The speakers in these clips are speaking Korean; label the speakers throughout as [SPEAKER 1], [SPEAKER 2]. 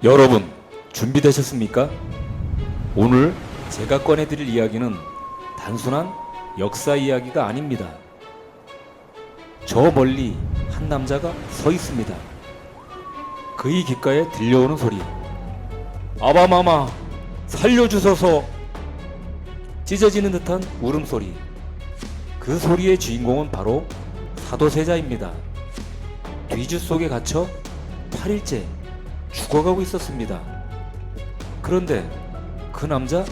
[SPEAKER 1] 여러분, 준비되셨습니까? 오늘 제가 꺼내드릴 이야기는 단순한 역사 이야기가 아닙니다. 저 멀리 한 남자가 서 있습니다. 그의 귓가에 들려오는 소리, 아바마마 살려주소서. 찢어지는 듯한 울음소리. 그 소리의 주인공은 바로 사도세자입니다. 뒤주 속에 갇혀 8일째 죽어가고 있었습니다. 그런데 그 남자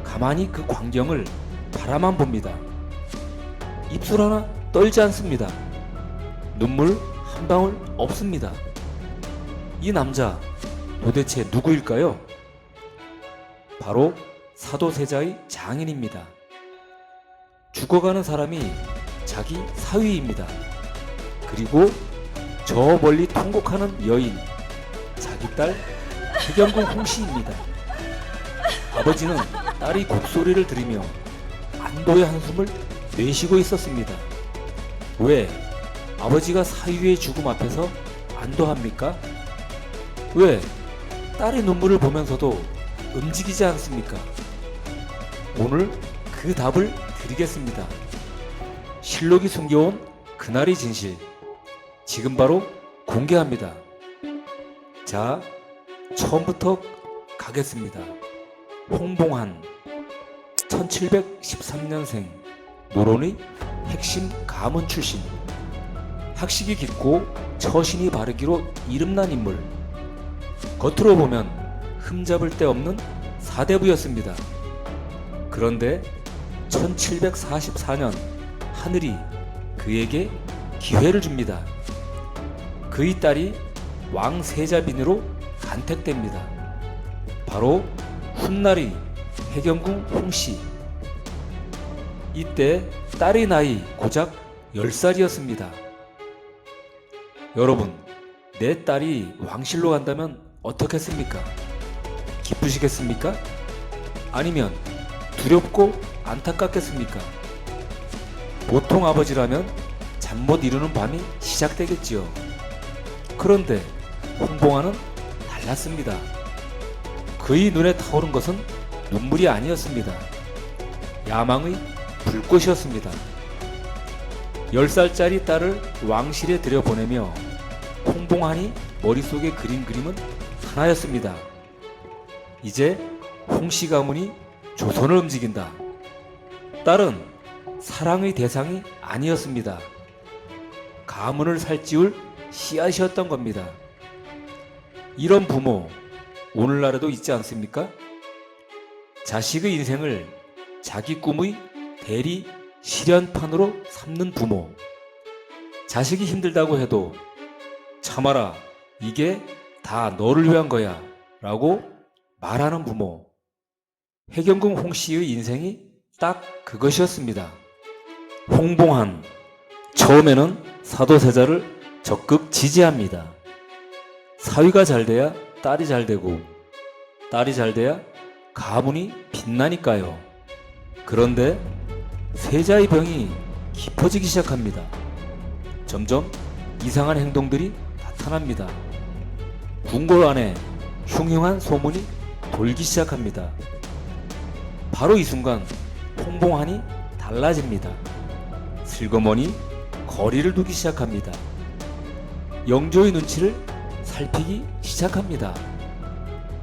[SPEAKER 1] 가만히 그 광경을 바라만 봅니다. 입술 하나 떨지 않습니다. 눈물 한 방울 없습니다. 이 남자 도대체 누구일까요? 바로 사도세자의 장인입니다. 죽어가는 사람이 자기 사위입니다. 그리고 저 멀리 통곡하는 여인, 자기 딸 해경궁 홍씨입니다. 아버지는 딸이 곡소리를 들으며 안도의 한숨을 내쉬고 있었습니다. 왜 아버지가 사위의 죽음 앞에서 안도합니까? 왜 딸의 눈물을 보면서도 움직이지 않습니까? 오늘 그 답을 드리겠습니다. 실록이 숨겨온 그날의 진실, 지금 바로 공개합니다. 자, 처음부터 가겠습니다. 홍봉한, 1713년생, 노론의 핵심 가문 출신, 학식이 깊고 처신이 바르기로 이름난 인물. 겉으로 보면 흠잡을 데 없는 사대부였습니다. 그런데 1744년 하늘이 그에게 기회를 줍니다. 그의 딸이 왕세자빈으로 간택됩니다. 바로 훗날의 해경궁 홍씨. 이때 딸의 나이 고작 10살이었습니다. 여러분, 내 딸이 왕실로 간다면 어떻겠습니까? 기쁘시겠습니까? 아니면 두렵고 안타깝겠습니까? 보통 아버지라면 잠 못 이루는 밤이 시작되겠지요. 그런데 홍봉한은 달랐습니다. 그의 눈에 타오른 것은 눈물이 아니었습니다. 야망의 불꽃이었습니다. 10살짜리 딸을 왕실에 들여보내며 홍봉한이 머릿속에 그린 그림은 하나였습니다. 이제 홍씨 가문이 조선을 움직인다. 딸은 사랑의 대상이 아니었습니다. 가문을 살찌울 씨앗이었던 겁니다. 이런 부모 오늘날에도 있지 않습니까? 자식의 인생을 자기 꿈의 대리 실현판으로 삼는 부모. 자식이 힘들다고 해도 참아라, 이게 다 너를 위한 거야 라고 말하는 부모. 해경궁 홍씨의 인생이 딱 그것이었습니다. 홍봉한, 처음에는 사도세자를 적극 지지합니다. 사위가 잘돼야 딸이 잘되고 딸이 잘돼야 가문이 빛나니까요. 그런데 세자의 병이 깊어지기 시작합니다. 점점 이상한 행동들이 나타납니다. 궁궐 안에 흉흉한 소문이 돌기 시작합니다. 바로 이 순간 홍봉한이 달라집니다. 슬그머니 거리를 두기 시작합니다. 영조의 눈치를 살피기 시작합니다.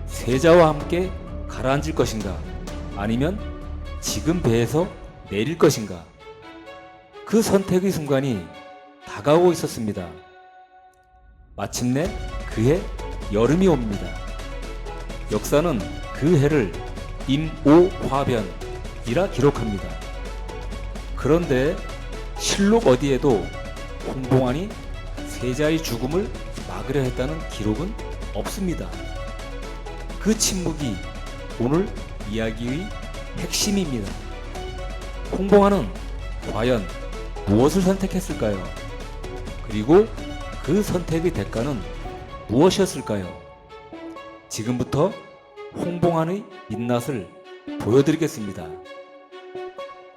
[SPEAKER 1] 세자와 함께 가라앉을 것인가, 아니면 지금 배에서 내릴 것인가. 그 선택의 순간이 다가오고 있었습니다. 마침내 그해 여름이 옵니다. 역사는 그 해를 임오화변이라 기록합니다. 그런데 실록 어디에도 홍봉한이 세자의 죽음을 막으려 했다는 기록은 없습니다. 그 침묵이 오늘 이야기의 핵심입니다. 홍봉한은 과연 무엇을 선택했을까요? 그리고 그 선택의 대가는 무엇이었을까요? 지금부터 홍봉한의 민낯을 보여드리겠습니다.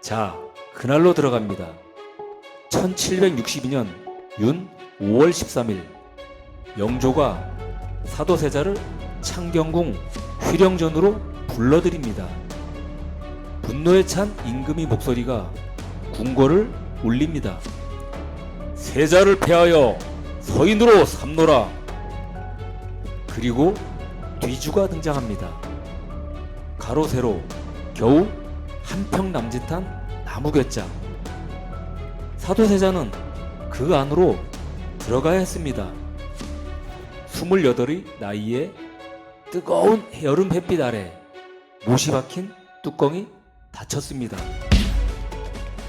[SPEAKER 1] 자, 그날로 들어갑니다. 1762년 윤 5월 13일, 영조가 사도세자를 창경궁 휘령전으로 불러들입니다. 분노에 찬 임금의 목소리가 궁궐을 울립니다. 세자를 패하여 서인으로 삼노라. 그리고 뒤주가 등장합니다. 가로 세로 겨우 한 평 남짓한 나무 괴짝. 사도세자는 그 안으로 들어가야 했습니다. 28의 나이에 뜨거운 여름 햇빛 아래 못이 박힌 뚜껑이 닫혔습니다.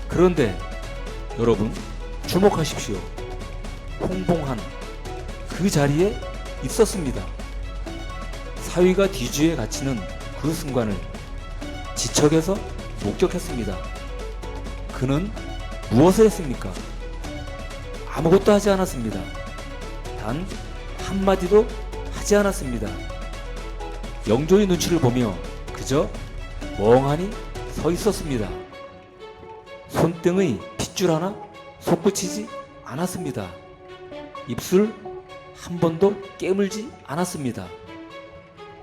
[SPEAKER 1] 그런데 여러분 주목하십시오. 홍봉한 그 자리에 있었습니다. 사위가 뒤주에 갇히는 그 순간을 지척에서 목격했습니다. 그는 무엇을 했습니까? 아무것도 하지 않았습니다. 단 한마디도 하지 않았습니다. 영조의 눈치를 보며 그저 멍하니 서 있었습니다. 손등의 핏줄 하나 솟구치지 않았습니다. 입술 한 번도 깨물지 않았습니다.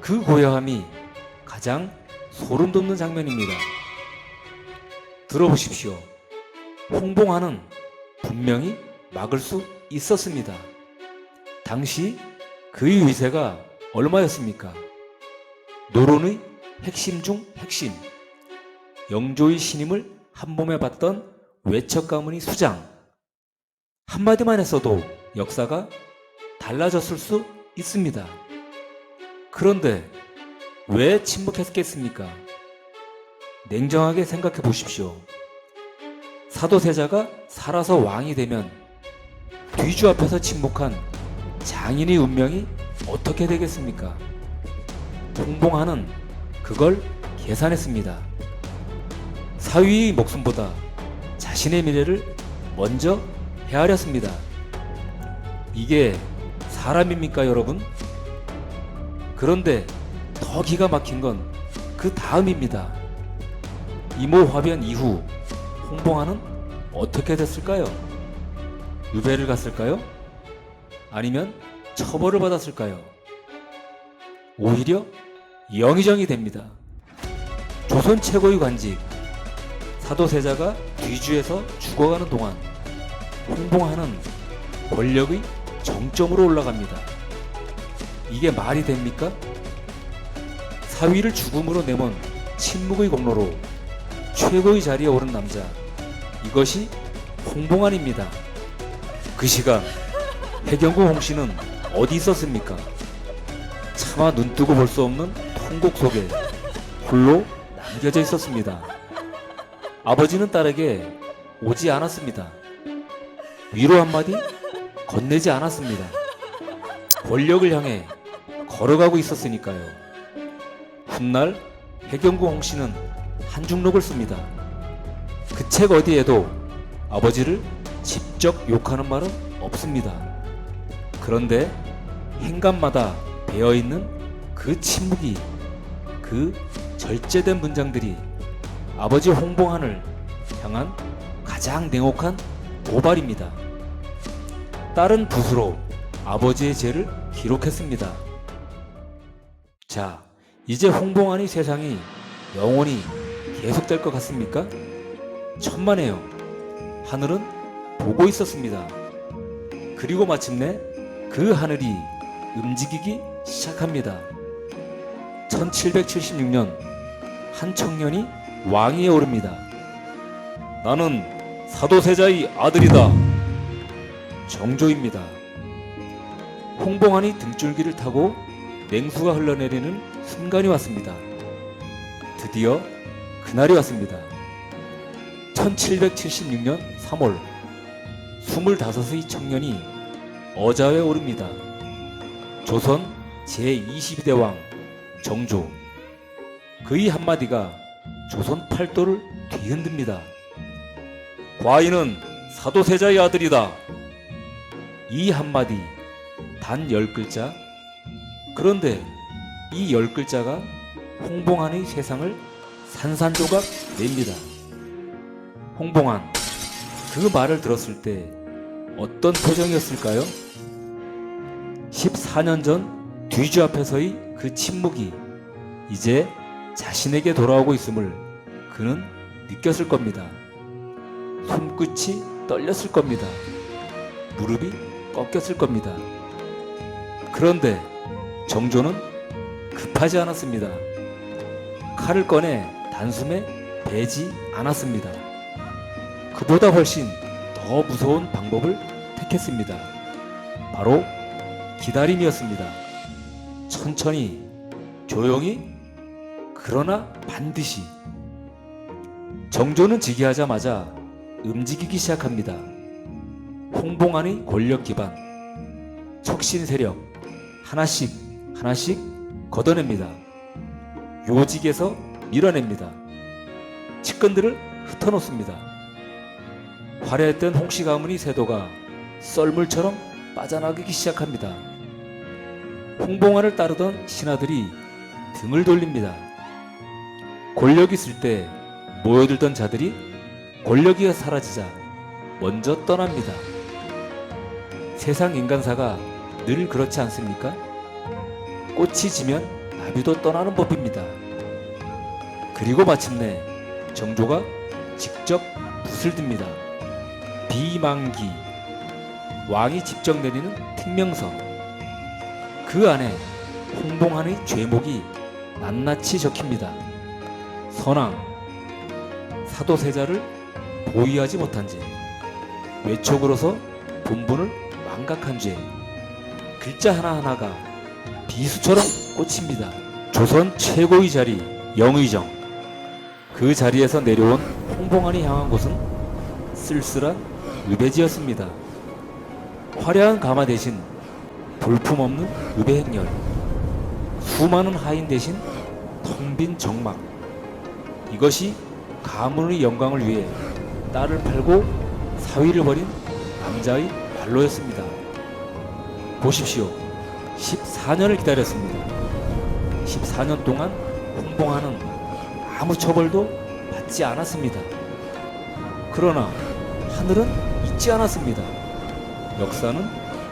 [SPEAKER 1] 그 고요함이 가장 소름 돋는 장면입니다. 들어보십시오. 홍봉하는 분명히 막을 수 있었습니다. 당시 그의 위세가 얼마였습니까? 노론의 핵심 중 핵심, 영조의 신임을 한몸에 받던 외척 가문의 수장. 한마디만 했어도 역사가 달라졌을 수 있습니다. 그런데 왜 침묵했겠습니까? 냉정하게 생각해 보십시오. 사도세자가 살아서 왕이 되면 뒤주 앞에서 침묵한 장인의 운명이 어떻게 되겠습니까? 홍봉하는 그걸 계산했습니다. 사위의 목숨보다 자신의 미래를 먼저 헤아렸습니다. 이게 사람입니까, 여러분? 그런데 더 기가 막힌 건 그 다음입니다. 이모 화변 이후 홍봉하는 어떻게 됐을까요? 유배를 갔을까요? 아니면 처벌을 받았을까요? 오히려 영의정이 됩니다. 조선 최고의 관직 사도세자가 뒤주에서 죽어가는 동안 홍봉하는 권력의 정점으로 올라갑니다. 이게 말이 됩니까? 사위를 죽음으로 내몬 침묵의 공로로 최고의 자리에 오른 남자, 이것이 홍봉안입니다. 그 시간 해경궁 홍씨는 어디 있었습니까? 차마 눈뜨고 볼 수 없는 통곡 속에 홀로 남겨져 있었습니다. 아버지는 딸에게 오지 않았습니다. 위로 한마디 건네지 않았습니다. 권력을 향해 걸어가고 있었으니까요. 훗날 해경궁 홍씨는 한중록을 씁니다. 그 책 어디에도 아버지를 직접 욕하는 말은 없습니다. 그런데 행간마다 배어있는 그 침묵이, 그 절제된 문장들이 아버지 홍봉한을 향한 가장 냉혹한 도발입니다. 딸은 붓으로 아버지의 죄를 기록했습니다. 자, 이제 홍봉한의 세상이 영원히 계속될 것 같습니까? 천만에요. 하늘은 보고 있었습니다. 그리고 마침내 그 하늘이 움직이기 시작합니다. 1776년 한 청년이 왕위에 오릅니다. 나는 사도세자의 아들이다. 정조입니다. 홍봉한이 등줄기를 타고 냉수가 흘러내리는 순간이 왔습니다. 드디어 그날이 왔습니다. 1776년 3월 25의 청년이 어자회에 오릅니다. 조선 제22대 왕 정조. 그의 한마디가 조선 팔도를 뒤흔듭니다. 과인은 사도세자의 아들이다. 이 한마디 단 10글자. 그런데 이 10글자가 홍봉한의 세상을 산산조각 냅니다. 홍봉한, 그 말을 들었을 때 어떤 표정이었을까요? 14년 전 뒤주 앞에서의 그 침묵이 이제 자신에게 돌아오고 있음을 그는 느꼈을 겁니다. 손끝이 떨렸을 겁니다. 무릎이 꺾였을 겁니다. 그런데 정조는 급하지 않았습니다. 칼을 꺼내 단숨에 베지 않았습니다. 그보다 훨씬 더 무서운 방법을 택했습니다. 바로 기다림이었습니다. 천천히, 조용히, 그러나 반드시. 정조는 즉위하자마자 움직이기 시작합니다. 홍봉안의 권력 기반, 척신 세력 하나씩 하나씩 걷어냅니다. 요직에서 밀어냅니다. 측근들을 흩어놓습니다. 화려했던 홍씨 가문의 세도가 썰물처럼 빠져나가기 시작합니다. 홍봉안을 따르던 신하들이 등을 돌립니다. 권력이 있을 때 모여들던 자들이 권력이 사라지자 먼저 떠납니다. 세상 인간사가 늘 그렇지 않습니까? 꽃이 지면 나비도 떠나는 법입니다. 그리고 마침내 정조가 직접 붓을 듭니다. 비망기, 왕이 직접 내리는 특명서. 그 안에 홍봉안의 죄목이 낱낱이 적힙니다. 선왕, 사도세자를 보위하지 못한 죄, 외척으로서 본분을 망각한 죄. 글자 하나하나가 비수처럼 꽂힙니다. 조선 최고의 자리 영의정. 그 자리에서 내려온 홍봉안이 향한 곳은 쓸쓸한 의배지였습니다. 화려한 가마 대신 볼품없는 의배 행렬, 수많은 하인 대신 텅 빈 정막. 이것이 가문의 영광을 위해 딸을 팔고 사위를 버린 남자의 말로였습니다. 보십시오. 14년을 기다렸습니다. 14년 동안 홍봉안은 아무 처벌도 받지 않았습니다. 그러나 하늘은 잊지 않았습니다. 역사는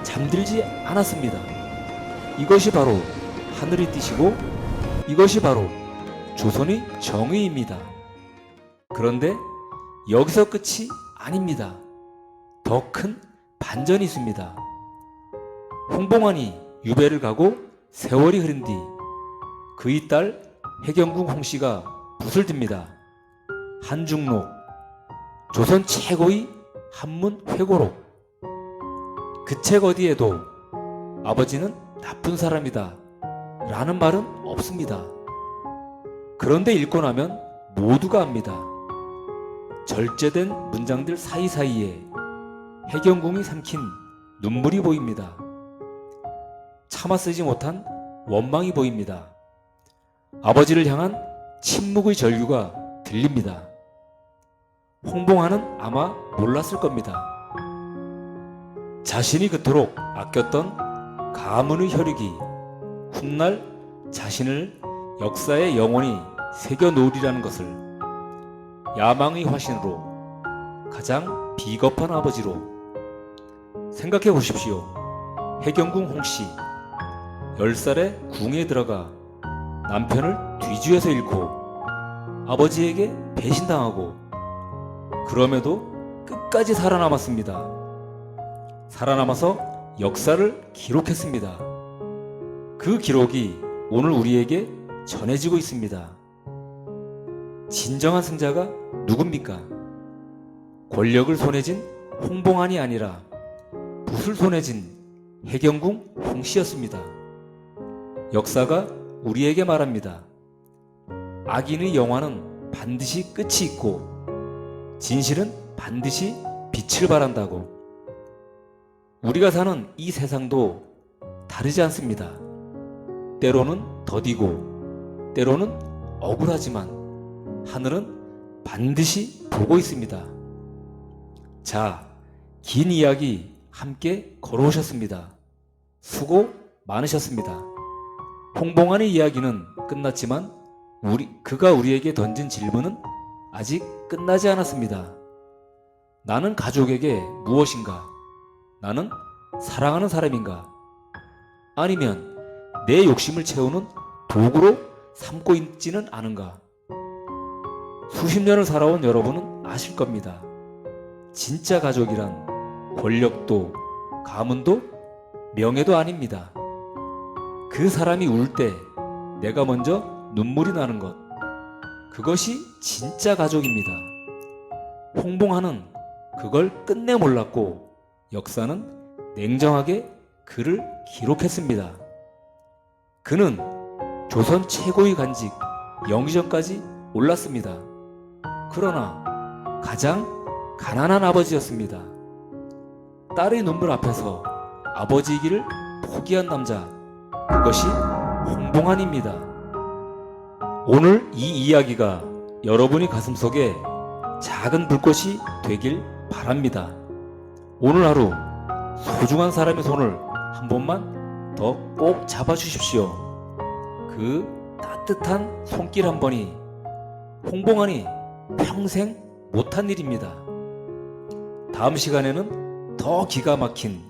[SPEAKER 1] 잠들지 않았습니다. 이것이 바로 하늘의 뜻이고 이것이 바로 조선의 정의입니다. 그런데 여기서 끝이 아닙니다. 더 큰 반전이 있습니다. 홍봉안이 유배를 가고 세월이 흐른 뒤 그의 딸 해경궁 홍씨가 붓을 듭니다. 한중록, 조선 최고의 한문 회고록. 그 책 어디에도 아버지는 나쁜 사람이다 라는 말은 없습니다. 그런데 읽고 나면 모두가 압니다. 절제된 문장들 사이사이에 해경궁이 삼킨 눈물이 보입니다. 참아 쓰지 못한 원망이 보입니다. 아버지를 향한 침묵의 절규가 들립니다. 홍봉안은 아마 몰랐을 겁니다. 자신이 그토록 아꼈던 가문의 혈육이 훗날 자신을 역사에 영원히 새겨놓으리라는 것을. 야망의 화신으로, 가장 비겁한 아버지로. 생각해 보십시오. 해경궁 홍씨 10살에 궁에 들어가 남편을 뒤주에서 잃고 아버지에게 배신당하고 그럼에도 끝까지 살아남았습니다. 살아남아서 역사를 기록했습니다. 그 기록이 오늘 우리에게 전해지고 있습니다. 진정한 승자가 누굽니까? 권력을 손에 쥔 홍봉안이 아니라 붓을 손에 쥔 해경궁 홍씨였습니다. 역사가 우리에게 말합니다. 악인의 영화는 반드시 끝이 있고 진실은 반드시 빛을 발한다고. 우리가 사는 이 세상도 다르지 않습니다. 때로는 더디고 때로는 억울하지만 하늘은 반드시 보고 있습니다. 자, 긴 이야기 함께 걸어오셨습니다. 수고 많으셨습니다. 홍봉안의 이야기는 끝났지만 그가 우리에게 던진 질문은 아직 끝나지 않았습니다. 나는 가족에게 무엇인가? 나는 사랑하는 사람인가? 아니면 내 욕심을 채우는 도구로 삼고 있지는 않은가? 수십 년을 살아온 여러분은 아실 겁니다. 진짜 가족이란 권력도 가문도 명예도 아닙니다. 그 사람이 울 때 내가 먼저 눈물이 나는 것, 그것이 진짜 가족입니다. 홍봉하는 그걸 끝내 몰랐고 역사는 냉정하게 그를 기록했습니다. 그는 조선 최고의 간직 영의정까지 올랐습니다. 그러나 가장 가난한 아버지였습니다. 딸의 눈물 앞에서 아버지이기를 포기한 남자, 그것이 홍봉안입니다. 오늘 이 이야기가 여러분의 가슴속에 작은 불꽃이 되길 바랍니다. 오늘 하루 소중한 사람의 손을 한 번만 더 꼭 잡아주십시오. 그 따뜻한 손길 한 번이 홍봉안이 평생 못한 일입니다. 다음 시간에는 더 기가 막힌,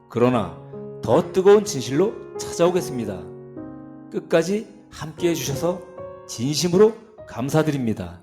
[SPEAKER 1] 그러나 더 뜨거운 진실로 찾아오겠습니다. 끝까지 함께 해주셔서 진심으로 감사드립니다.